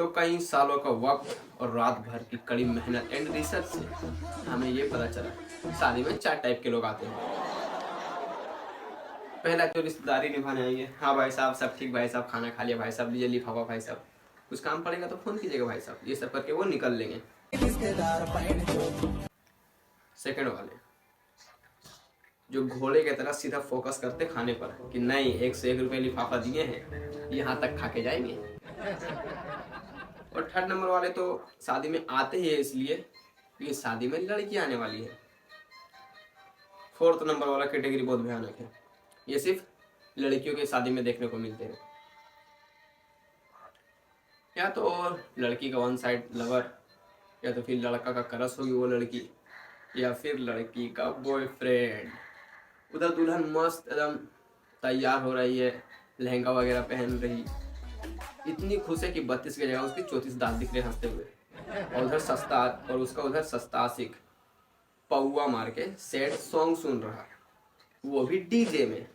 तो कई सालों का वक्त और रात भर की कड़ी मेहनत एंड रिसर्च से हमें ये पता चला शादी में 4 टाइप के लोग आते हैं। पहला जो रिश्तेदारी निभाने आएंगे, हाँ भाई साहब सब ठीक, भाई साहब खाना खा लिया, भाई साहब लीजिए लिफाफा, भाई साहब कुछ काम पड़ेगा तो फोन कीजिएगा भाई साहब, ये सब करके वो निकल लेंगे। सेकंड वाले जो घोड़े की तरह सीधा फोकस करते खाने पर कि नहीं 101 रुपये लिफाफा दिए हैं, यहाँ तक खा के जाएंगे। और थर्ड नंबर वाले तो शादी में आते ही है इसलिए क्योंकि शादी में लड़की आने वाली है। फोर्थ नंबर वाला कैटेगरी बहुत भयानक है, ये सिर्फ लड़कियों की शादी में देखने को मिलते हैं। या तो और लड़की का वन साइड लवर, या तो फिर लड़का का क्रश होगी वो लड़की, या फिर लड़की का बॉयफ्रेंड। उधर दुल्हन मस्त एकदम तैयार हो रही है, लहंगा वगैरह पहन रही, इतनी खुश है कि 32 की जगह उसकी 34 दांत दिख रहे हंसते हुए। और उधर सस्ता आशिक पौवा मार के सैड सॉन्ग सुन रहा, वो भी डीजे में।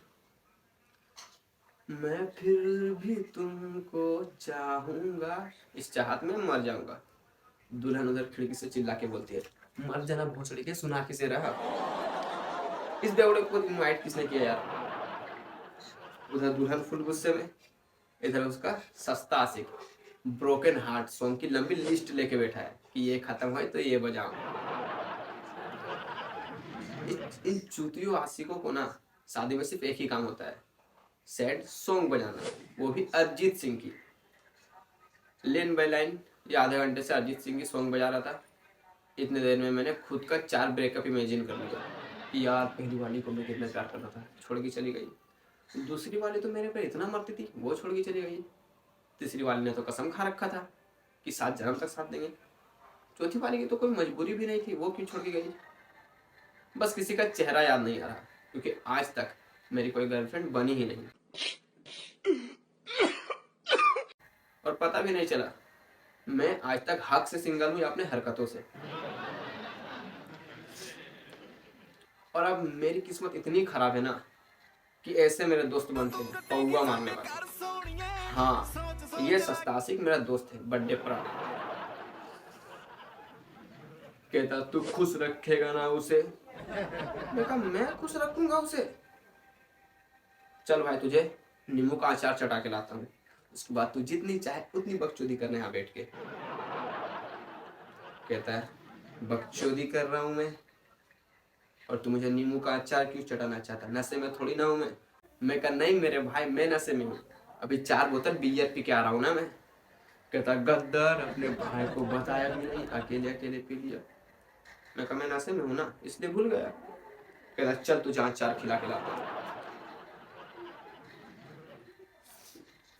मैं फिर भी तुमको चाहूंगा, इस चाहत में मर जाऊंगा। दुल्हन उधर खिड़की से चिल्ला के बोलती है, मर जाना भोसड़ी के, सुना किसे रहा। इस बेवड़े को इनवाइट किसने किया यार। उधर दुल्हन फुल गुस्से में, इधर उसका सस्ता आशिक ब्रोकन हार्ट सॉन्ग की लंबी लिस्ट लेके बैठा है कि ये खत्म हो तो ये बजाओ। इन चूतियों आशिकों को ना शादी में सिर्फ एक ही काम होता है, सैड सॉन्ग बजाना, वो भी अरिजीत सिंह की। लाइन बाय लाइन ये आधे घंटे से अरिजीत सिंह की सॉन्ग बजा रहा था। इतने देर में मैंने खुद का 4 ब्रेकअप इमेजिन कर लिया कि यार पहली वाली को मैं कितना प्यार करता था, छोड़ के चली गई। दूसरी वाली तो मेरे पे इतना मरती थी, वो छोड़ के चली गई। तीसरी वाली ने तो कसम खा रखा था कि 7 जन्म तक साथ देंगे। चौथी वाली की तो कोई मजबूरी भी नहीं थी, वो क्यों छोड़ के गई। बस किसी का चेहरा याद नहीं आ रहा क्योंकि आज तक मेरी कोई गर्लफ्रेंड बनी ही नहीं, और पता भी नहीं चला मैं आज तक हक से सिंगल हूं या अपने हरकतों से। और अब मेरी किस्मत इतनी खराब है ना कि ऐसे मेरे दोस्त बनते हैं पौवा मारने वाले। हाँ, ये सस्ता आशिक मेरा दोस्त है, बर्थडे पर कहता तू खुश रखेगा ना उसे। मैं कहा मैं खुश रखूंगा उसे। चल भाई तुझे नींबू का अचार चटा के लाता हूँ, उसके बाद तू जितनी चाहे उतनी बकचोदी करने यहाँ बैठ के। कहता है बकचोदी कर रहा हूँ मैं, और तू मुझे नींबू का अचार क्यों चटाना चाहता, नशे में थोड़ी ना हूँ मैं। मैं कहा नहीं मेरे भाई, मैं नशे में हूँ, अभी 4 बोतल बियर पी के आ रहा हूँ ना मैं। कहता गद्दार, अपने भाई को बताया भी नहीं, अकेले अकेले पी लिया। मैं कहा मैं नशे में हूँ ना इसलिए भूल गया। कहता चल तुझे अचार खिला के लाता हूँ।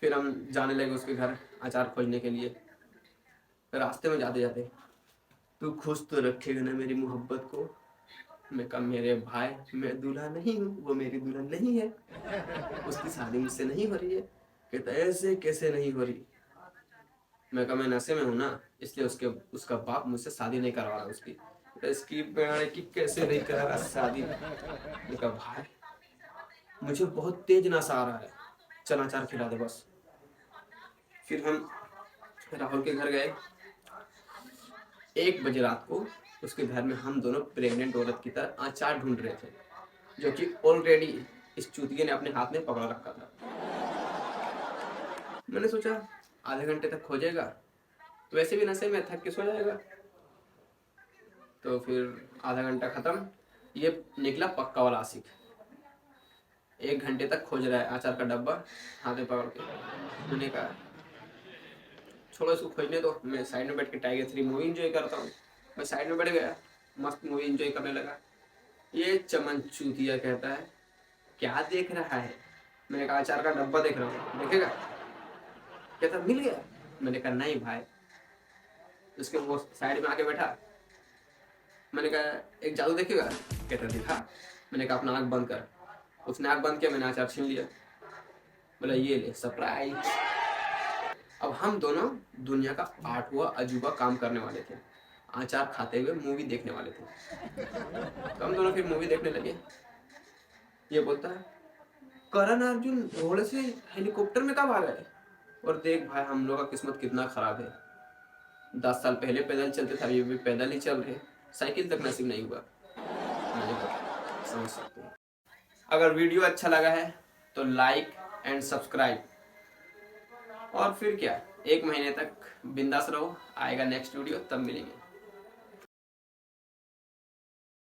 फिर हम जाने लगे उसके घर अचार खोजने के लिए। रास्ते में जाते जाते तू खुश तो रखेगा ना मेरी मोहब्बत को। मैं कहा मेरे भाई मैं दूल्हा नहीं हूँ, वो मेरी दुल्हन नहीं है, उसकी शादी मुझसे नहीं हो रही है। कहता ऐसे कैसे नहीं हो रही। मैं कहा मैं नशे में हूँ ना इसलिए उसका बाप मुझसे शादी नहीं करवा रहा उसकी। इसकी की कैसे नहीं करा रहा शादी। मैं कहा भाई मुझे बहुत तेज नशा आ रहा है, चल अचार खिला दे बस। फिर हम राहुल के घर गए। 1 बजे रात को उसके घर में हम दोनों प्रेग्नेंट औरत की तरह अचार ढूंढ रहे थे, जो कि ऑलरेडी इस चूतिये ने अपने हाथ में पकड़ा रखा था। मैंने सोचा आधे घंटे तक खोजेगा, तो वैसे भी नशे में थक के सो जाएगा। तो फिर आधा घंटा खत्म, ये निकला पक्का वाला आशिक। 1 घंटे तक खोज रहा है अचार का डब्बा हाथ में पकड़ के। मैंने कहा छोड़ो इसको खोजने दो, मैं साइड में बैठ के टाइगर 3 मूवी इंजॉय करता हूँ। मैं साइड में बैठ गया, मस्त मूवी इंजॉय करने लगा। ये चमन चूतिया कहता है क्या देख रहा है। मैंने कहा अचार का डब्बा देख रहा हूँ, देखेगा। कहता मिल गया। मैंने कहा नहीं भाई। उसके वो साइड में आके बैठा। मैंने कहा एक जादू देखेगा। कहता दिखा। मैंने कहा अपना आँख बंद कर। उसने आँख बंद किया, मैंने अचार छीन लिया। बोला ये ले सरप्राइज। अब हम दोनों दुनिया का 8वां अजूबा काम करने वाले थे, अचार खाते हुए मूवी देखने वाले थे। तो हम दोनों फिर मूवी देखने लगे। ये बोलता है करण अर्जुन घोड़े से हेलीकॉप्टर में कब आ गए। और देख भाई हम लोग का किस्मत कितना खराब है, 10 साल पहले पैदल चलते थे, अभी भी पैदल ही चल रहे, साइकिल तक नसीब नहीं हुआ। मुझे पता, समझ सकते हैं। अगर वीडियो अच्छा लगा है तो लाइक एंड सब्सक्राइब, और फिर क्या, 1 महीने तक बिंदास रहो, आएगा नेक्स्ट वीडियो तब मिलेंगे।